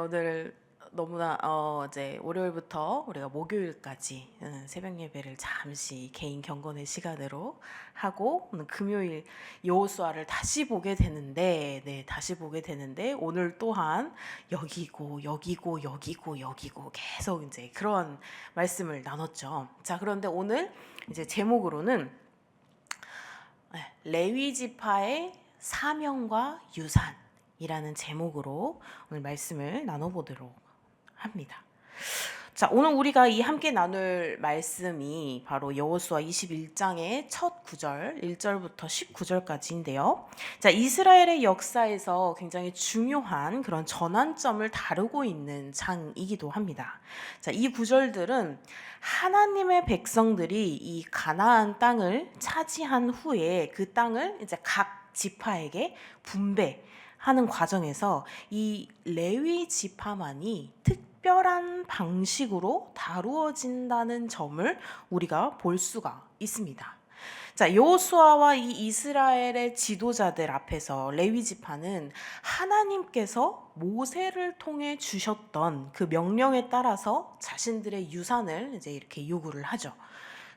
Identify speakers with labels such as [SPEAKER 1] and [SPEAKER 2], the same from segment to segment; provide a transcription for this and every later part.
[SPEAKER 1] 오늘 너무나 이제 월요일부터 우리가 목요일까지 새벽 예배를 잠시 개인 경건의 시간으로 하고 오늘 금요일 여호수아를 다시 보게 되는데, 다시 보게 되는데 오늘 또한 여기고 여기고 여기고 여기고 계속 이제 그런 말씀을 나눴죠. 자, 그런데 오늘 이제 제목으로는 레위 지파의 사명과 유산이라는 제목으로 오늘 말씀을 나눠보도록 합니다. 자, 오늘 우리가 이 함께 나눌 말씀이 바로 여호수아 21장의 첫 구절 1절부터 19절까지인데요. 자, 이스라엘의 역사에서 굉장히 중요한 그런 전환점을 다루고 있는 장이기도 합니다. 자, 이 구절들은 하나님의 백성들이 이 가나안 땅을 차지한 후에 그 땅을 이제 각 지파에게 분배하는 과정에서 이 레위 지파만이 특별한 방식으로 다루어진다는 점을 우리가 볼 수가 있습니다. 자, 여호수아와 이 이스라엘의 지도자들 앞에서 레위 지파는 하나님께서 모세를 통해 주셨던 그 명령에 따라서 자신들의 유산을 이제 이렇게 요구를 하죠.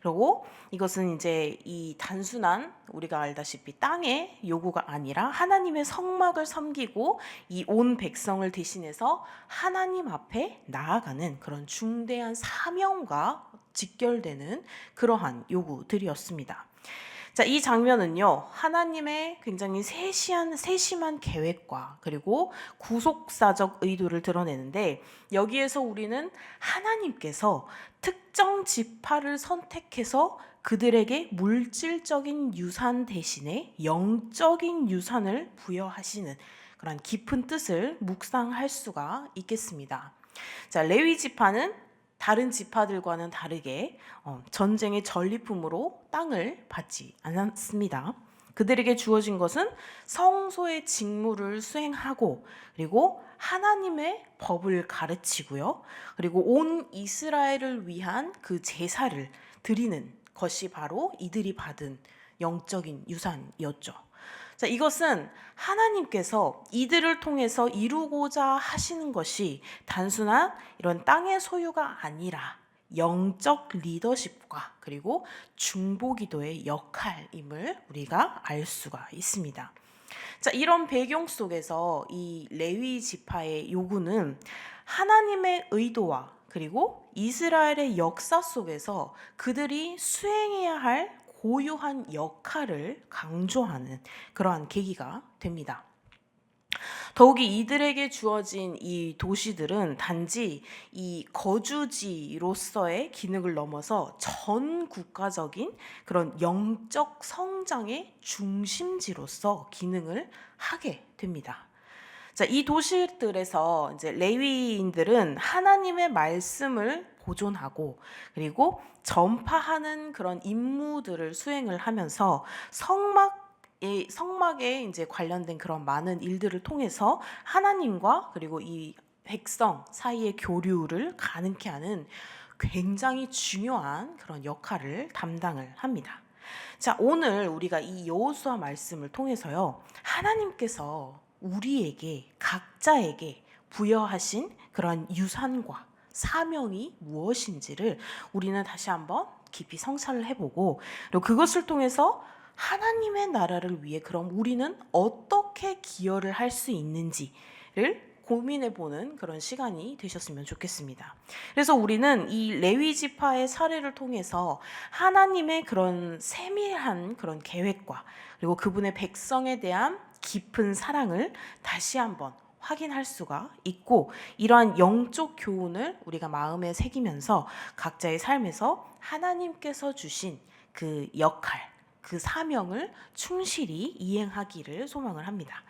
[SPEAKER 1] 그리고 이것은 이제 이 단순한 우리가 알다시피 땅의 요구가 아니라 하나님의 성막을 섬기고 이 온 백성을 대신해서 하나님 앞에 나아가는 그런 중대한 사명과 직결되는 그러한 요구들이었습니다. 자, 이 장면은요, 하나님의 굉장히 세심한 계획과 그리고 구속사적 의도를 드러내는데, 여기에서 우리는 하나님께서 특정 지파를 선택해서 그들에게 물질적인 유산 대신에 영적인 유산을 부여하시는 그런 깊은 뜻을 묵상할 수가 있겠습니다. 자, 레위 지파는 다른 지파들과는 다르게 전쟁의 전리품으로 땅을 받지 않았습니다. 그들에게 주어진 것은 성소의 직무를 수행하고 그리고 하나님의 법을 가르치고요. 그리고 온 이스라엘을 위한 그 제사를 드리는 것이 바로 이들이 받은 영적인 유산이었죠. 자, 이것은 하나님께서 이들을 통해서 이루고자 하시는 것이 단순한 이런 땅의 소유가 아니라 영적 리더십과 그리고 중보기도의 역할임을 우리가 알 수가 있습니다. 자, 이런 배경 속에서 이 레위 지파의 요구는 하나님의 의도와 그리고 이스라엘의 역사 속에서 그들이 수행해야 할 고유한 역할을 강조하는 그러한 계기가 됩니다. 더욱이 이들에게 주어진 이 도시들은 단지 이 거주지로서의 기능을 넘어서 전 국가적인 그런 영적 성장의 중심지로서 기능을 하게 됩니다. 자, 이 도시들에서 이제 레위인들은 하나님의 말씀을 보존하고 그리고 전파하는 그런 임무들을 수행을 하면서 성막에 이제 관련된 그런 많은 일들을 통해서 하나님과 그리고 이 백성 사이의 교류를 가능케 하는 굉장히 중요한 그런 역할을 담당을 합니다. 자, 오늘 우리가 이 여호수아 말씀을 통해서요, 하나님께서 우리에게 각자에게 부여하신 그런 유산과 사명이 무엇인지를 우리는 다시 한번 깊이 성찰을 해보고, 그리고 그것을 통해서 하나님의 나라를 위해 그럼 우리는 어떻게 기여를 할 수 있는지를 고민해보는 그런 시간이 되셨으면 좋겠습니다. 그래서 우리는 이 레위 지파의 사례를 통해서 하나님의 그런 세밀한 그런 계획과 그리고 그분의 백성에 대한 깊은 사랑을 다시 한번 확인할 수가 있고, 이러한 영적 교훈을 우리가 마음에 새기면서 각자의 삶에서 하나님께서 주신 그 역할, 그 사명을 충실히 이행하기를 소망을 합니다.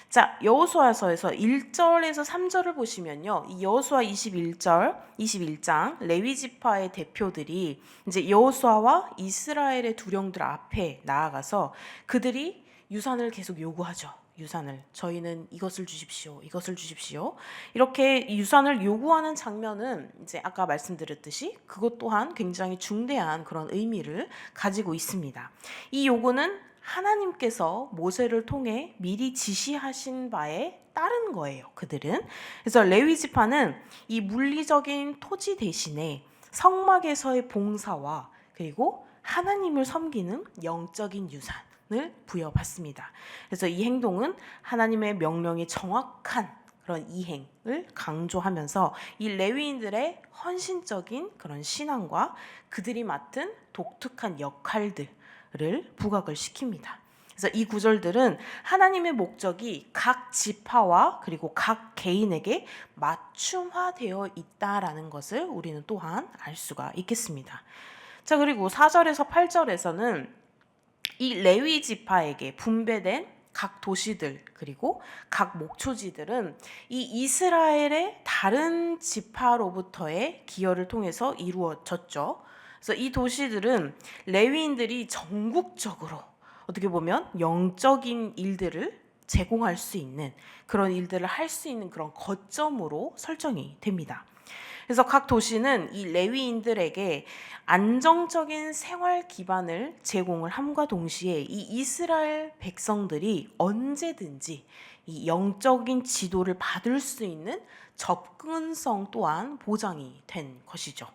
[SPEAKER 1] 자, 여호수아서에서 1절에서 3절을 보시면요, 이 여호수아 21장 레위 지파의 대표들이 이제 여호수아와 이스라엘의 두령들 앞에 나아가서 그들이 유산을 계속 요구하죠. 유산을, 저희는 이것을 주십시오, 이것을 주십시오. 이렇게 유산을 요구하는 장면은 이제 아까 말씀드렸듯이 그것 또한 굉장히 중대한 그런 의미를 가지고 있습니다. 이 요구는 하나님께서 모세를 통해 미리 지시하신 바에 따른 거예요. 그들은. 그래서 레위 지파는 이 물리적인 토지 대신에 성막에서의 봉사와 그리고 하나님을 섬기는 영적인 유산을 부여받습니다. 그래서 이 행동은 하나님의 명령의 정확한 그런 이행을 강조하면서 이 레위인들의 헌신적인 그런 신앙과 그들이 맡은 독특한 역할들을 부각을 시킵니다. 그래서 이 구절들은 하나님의 목적이 각 지파와 그리고 각 개인에게 맞춤화되어 있다라는 것을 우리는 또한 알 수가 있겠습니다. 자, 그리고 4절에서 8절에서는 이 레위 지파에게 분배된 각 도시들 그리고 각 목초지들은 이 이스라엘의 다른 지파로부터의 기여를 통해서 이루어졌죠. 그래서 이 도시들은 레위인들이 전국적으로 어떻게 보면 영적인 일들을 제공할 수 있는 그런 일들을 할 수 있는 그런 거점으로 설정이 됩니다. 그래서 각 도시는 이 레위인들에게 안정적인 생활 기반을 제공을 함과 동시에 이 이스라엘 백성들이 언제든지 이 영적인 지도를 받을 수 있는 접근성 또한 보장이 된 것이죠.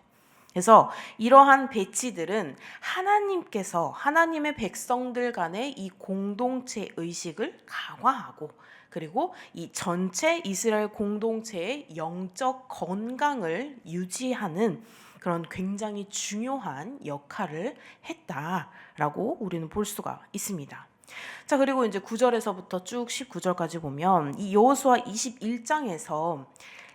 [SPEAKER 1] 그래서 이러한 배치들은 하나님께서 하나님의 백성들 간의 이 공동체 의식을 강화하고 그리고 이 전체 이스라엘 공동체의 영적 건강을 유지하는 그런 굉장히 중요한 역할을 했다라고 우리는 볼 수가 있습니다. 자, 그리고 이제 9절에서부터 쭉 19절까지 보면 이 여호수아 21장에서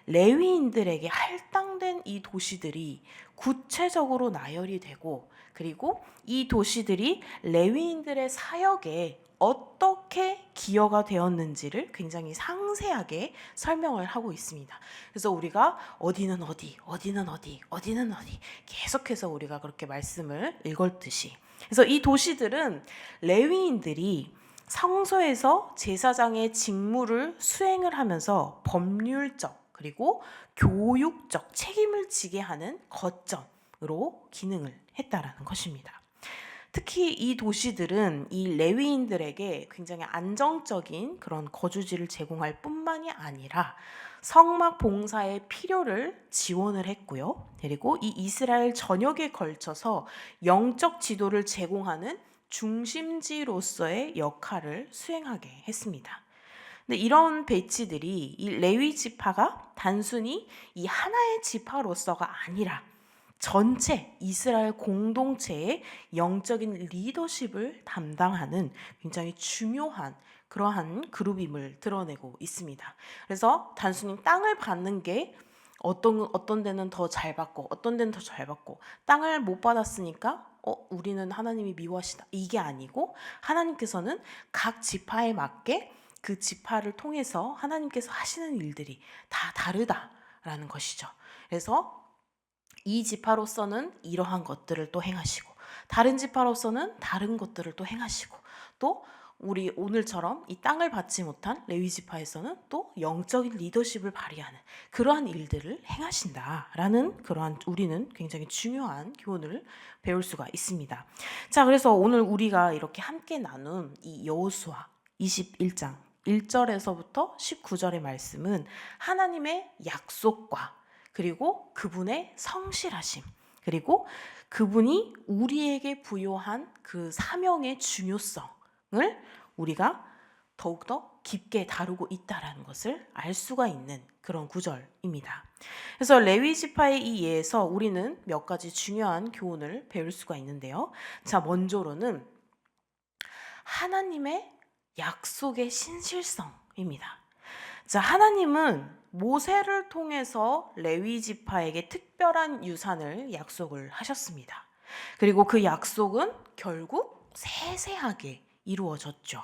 [SPEAKER 1] 레위인들에게 할당된 이 도시들이 구체적으로 나열이 되고 그리고 이 도시들이 레위인들의 사역에 어떻게 기여가 되었는지를 굉장히 상세하게 설명을 하고 있습니다. 그래서 우리가 어디는 어디, 어디는 어디, 어디는 어디 계속해서 우리가 그렇게 말씀을 읽었듯이 그래서 이 도시들은 레위인들이 성소에서 제사장의 직무를 수행을 하면서 법률적 그리고 교육적 책임을 지게 하는 거점으로 기능을 했다라는 것입니다. 특히 이 도시들은 이 레위인들에게 굉장히 안정적인 그런 거주지를 제공할 뿐만이 아니라 성막 봉사의 필요를 지원을 했고요. 그리고 이 이스라엘 전역에 걸쳐서 영적 지도를 제공하는 중심지로서의 역할을 수행하게 했습니다. 근데 이런 배치들이 이 레위 지파가 단순히 이 하나의 지파로서가 아니라 전체 이스라엘 공동체의 영적인 리더십을 담당하는 굉장히 중요한 그러한 그룹임을 드러내고 있습니다. 그래서 단순히 땅을 받는 게 어떤 데는 더 잘 받고 어떤 데는 더 잘 받고 땅을 못 받았으니까 우리는 하나님이 미워하시다 이게 아니고 하나님께서는 각 지파에 맞게 그 지파를 통해서 하나님께서 하시는 일들이 다 다르다라는 것이죠. 그래서 이 지파로서는 이러한 것들을 또 행하시고 다른 지파로서는 다른 것들을 또 행하시고 또 우리 오늘처럼 이 땅을 받지 못한 레위 지파에서는 또 영적인 리더십을 발휘하는 그러한 일들을 행하신다라는 그러한 우리는 굉장히 중요한 교훈을 배울 수가 있습니다. 자, 그래서 오늘 우리가 이렇게 함께 나눈 이 여호수아 21장 1절에서부터 19절의 말씀은 하나님의 약속과 그리고 그분의 성실하심 그리고 그분이 우리에게 부여한 그 사명의 중요성을 우리가 더욱더 깊게 다루고 있다라는 것을 알 수가 있는 그런 구절입니다. 그래서 레위 지파의 이 예에서 우리는 몇 가지 중요한 교훈을 배울 수가 있는데요. 자, 먼저로는 하나님의 약속의 신실성입니다. 자, 하나님은 모세를 통해서 레위 지파에게 특별한 유산을 약속을 하셨습니다. 그리고 그 약속은 결국 세세하게 이루어졌죠.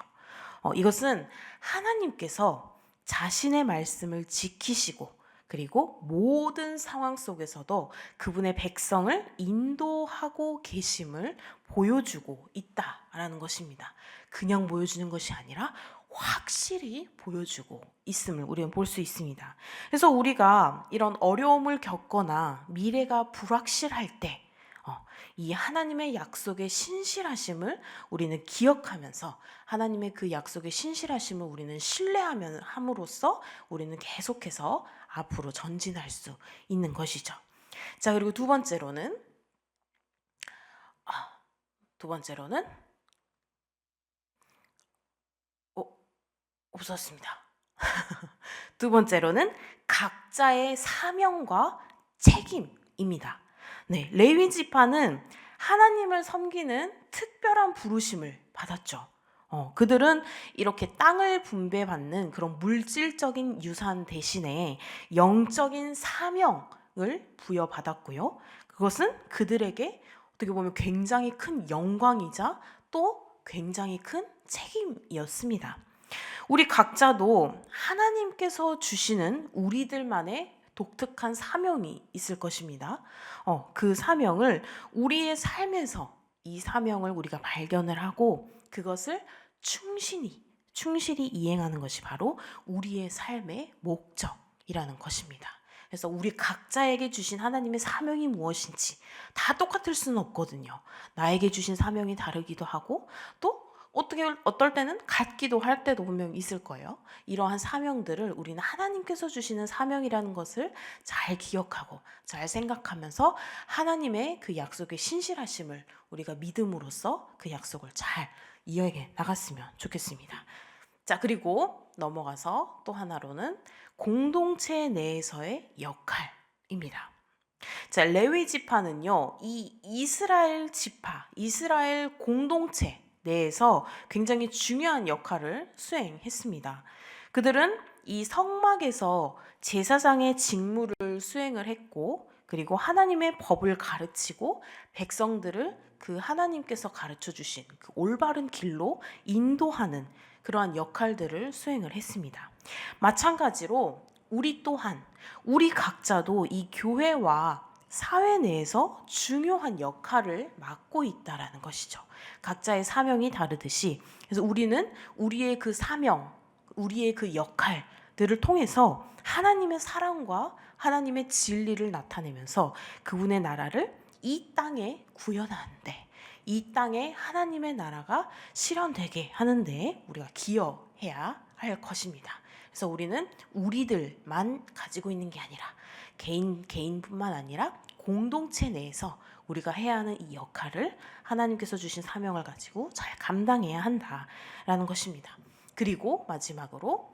[SPEAKER 1] 이것은 하나님께서 자신의 말씀을 지키시고 그리고 모든 상황 속에서도 그분의 백성을 인도하고 계심을 보여주고 있다라는 것입니다. 그냥 보여주는 것이 아니라 확실히 보여주고 있음을 우리는 볼 수 있습니다. 그래서 우리가 이런 어려움을 겪거나 미래가 불확실할 때 이 하나님의 약속의 신실하심을 우리는 기억하면서 하나님의 그 약속의 신실하심을 우리는 함으로써 우리는 계속해서 앞으로 전진할 수 있는 것이죠. 자, 그리고 두 번째로는 없었습니다. 두 번째로는 각자의 사명과 책임입니다. 네, 레위 지파는 하나님을 섬기는 특별한 부르심을 받았죠. 그들은 이렇게 땅을 분배받는 그런 물질적인 유산 대신에 영적인 사명을 부여받았고요. 그것은 그들에게 어떻게 보면 굉장히 큰 영광이자 또 굉장히 큰 책임이었습니다. 우리 각자도 하나님께서 주시는 우리들만의 독특한 사명이 있을 것입니다. 그 사명을 우리의 삶에서 이 사명을 우리가 발견을 하고 그것을 충실히 이행하는 것이 바로 우리의 삶의 목적이라는 것입니다. 그래서 우리 각자에게 주신 하나님의 사명이 무엇인지 다 똑같을 수는 없거든요. 나에게 주신 사명이 다르기도 하고 또 어떨 때는 같기도 할 때도 분명히 있을 거예요. 이러한 사명들을 우리는 하나님께서 주시는 사명이라는 것을 잘 기억하고 잘 생각하면서 하나님의 그 약속의 신실하심을 우리가 믿음으로써 그 약속을 잘 이어게 나갔으면 좋겠습니다. 자, 그리고 넘어가서 또 하나로는 공동체 내에서의 역할입니다. 자, 레위 지파는요, 이 이스라엘 지파, 이스라엘 공동체 내에서 굉장히 중요한 역할을 수행했습니다. 그들은 이 성막에서 제사장의 직무를 수행을 했고, 그리고 하나님의 법을 가르치고 백성들을 그 하나님께서 가르쳐 주신 그 올바른 길로 인도하는 그러한 역할들을 수행을 했습니다. 마찬가지로 우리 각자도 이 교회와 사회 내에서 중요한 역할을 맡고 있다라는 것이죠. 각자의 사명이 다르듯이 그래서 우리는 우리의 그 사명, 우리의 그 역할들을 통해서 하나님의 사랑과 하나님의 진리를 나타내면서 그분의 나라를 이 땅에 구현하는데 이 땅에 하나님의 나라가 실현되게 하는데 우리가 기여해야 할 것입니다. 그래서 우리는 우리들만 가지고 있는 게 아니라 개인뿐만 아니라 공동체 내에서 우리가 해야 하는 이 역할을 하나님께서 주신 사명을 가지고 잘 감당해야 한다라는 것입니다. 그리고 마지막으로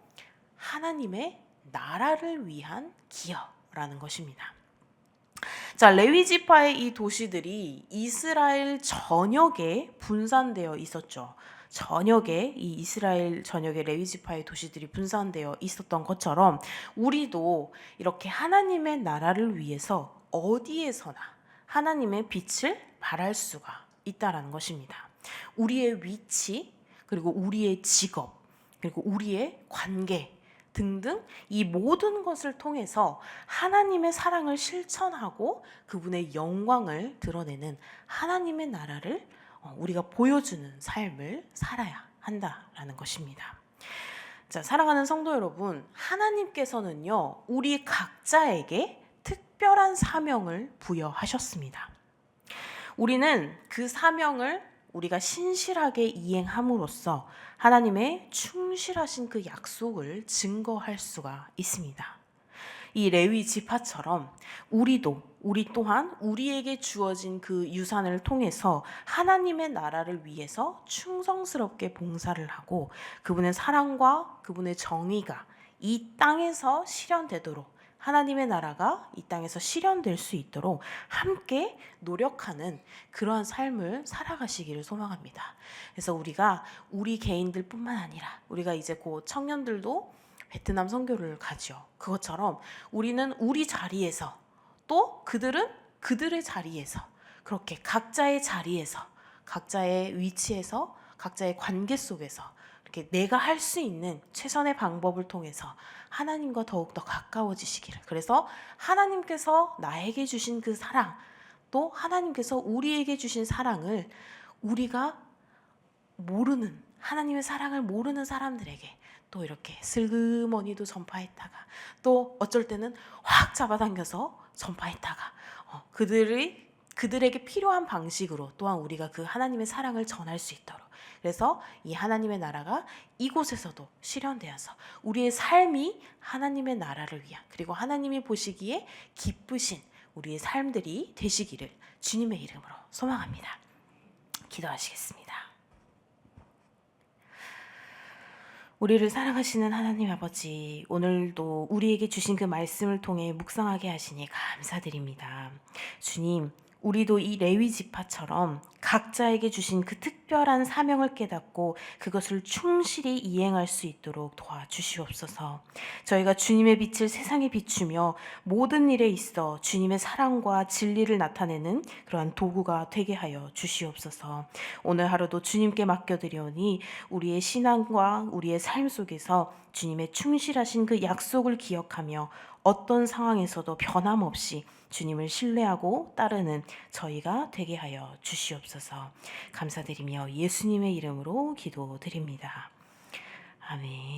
[SPEAKER 1] 하나님의 나라를 위한 기여라는 것입니다. 자, 레위 지파의 이 도시들이 이스라엘 전역에 분산되어 있었죠. 이 이스라엘 전역의 레위 지파의 도시들이 분산되어 있었던 것처럼 우리도 이렇게 하나님의 나라를 위해서 어디에서나 하나님의 빛을 발할 수가 있다라는 것입니다. 우리의 위치, 그리고 우리의 직업, 그리고 우리의 관계 등등 이 모든 것을 통해서 하나님의 사랑을 실천하고 그분의 영광을 드러내는 하나님의 나라를 우리가 보여주는 삶을 살아야 한다라는 것입니다. 자, 사랑하는 성도 여러분, 하나님께서는요, 우리 각자에게 특별한 사명을 부여하셨습니다. 우리는 그 사명을 우리가 신실하게 이행함으로써 하나님의 충실하신 그 약속을 증거할 수가 있습니다. 이 레위 지파처럼 우리 또한 우리에게 주어진 그 유산을 통해서 하나님의 나라를 위해서 충성스럽게 봉사를 하고 그분의 사랑과 그분의 정의가 이 땅에서 실현되도록 하나님의 나라가 이 땅에서 실현될 수 있도록 함께 노력하는 그러한 삶을 살아가시기를 소망합니다. 그래서 우리 개인들뿐만 아니라 우리가 이제 곧 청년들도 베트남 선교를 가죠. 그것처럼 우리는 우리 자리에서 또 그들은 그들의 자리에서 그렇게 각자의 자리에서 각자의 위치에서 각자의 관계 속에서 이렇게 내가 할 수 있는 최선의 방법을 통해서 하나님과 더욱더 가까워지시기를. 그래서 하나님께서 나에게 주신 그 사랑, 또 하나님께서 우리에게 주신 사랑을 우리가 하나님의 사랑을 모르는 사람들에게 또 이렇게 슬그머니도 전파했다가 또 어쩔 때는 확 잡아당겨서 전파했다가 그들의 그들에게 필요한 방식으로 또한 우리가 그 하나님의 사랑을 전할 수 있도록, 그래서 이 하나님의 나라가 이곳에서도 실현되어서 우리의 삶이 하나님의 나라를 위한, 그리고 하나님이 보시기에 기쁘신 우리의 삶들이 되시기를 주님의 이름으로 소망합니다. 기도하시겠습니다. 우리를 사랑하시는 하나님 아버지, 오늘도 우리에게 주신 그 말씀을 통해 묵상하게 하시니 감사드립니다. 주님, 우리도 이 레위 지파처럼 각자에게 주신 그 특별한 사명을 깨닫고 그것을 충실히 이행할 수 있도록 도와주시옵소서. 저희가 주님의 빛을 세상에 비추며 모든 일에 있어 주님의 사랑과 진리를 나타내는 그러한 도구가 되게 하여 주시옵소서. 오늘 하루도 주님께 맡겨드리오니 우리의 신앙과 우리의 삶 속에서 주님의 충실하신 그 약속을 기억하며 어떤 상황에서도 변함없이 주님을 신뢰하고 따르는 저희가 되게 하여 주시옵소서. 감사드리며 예수님의 이름으로 기도드립니다. 아멘.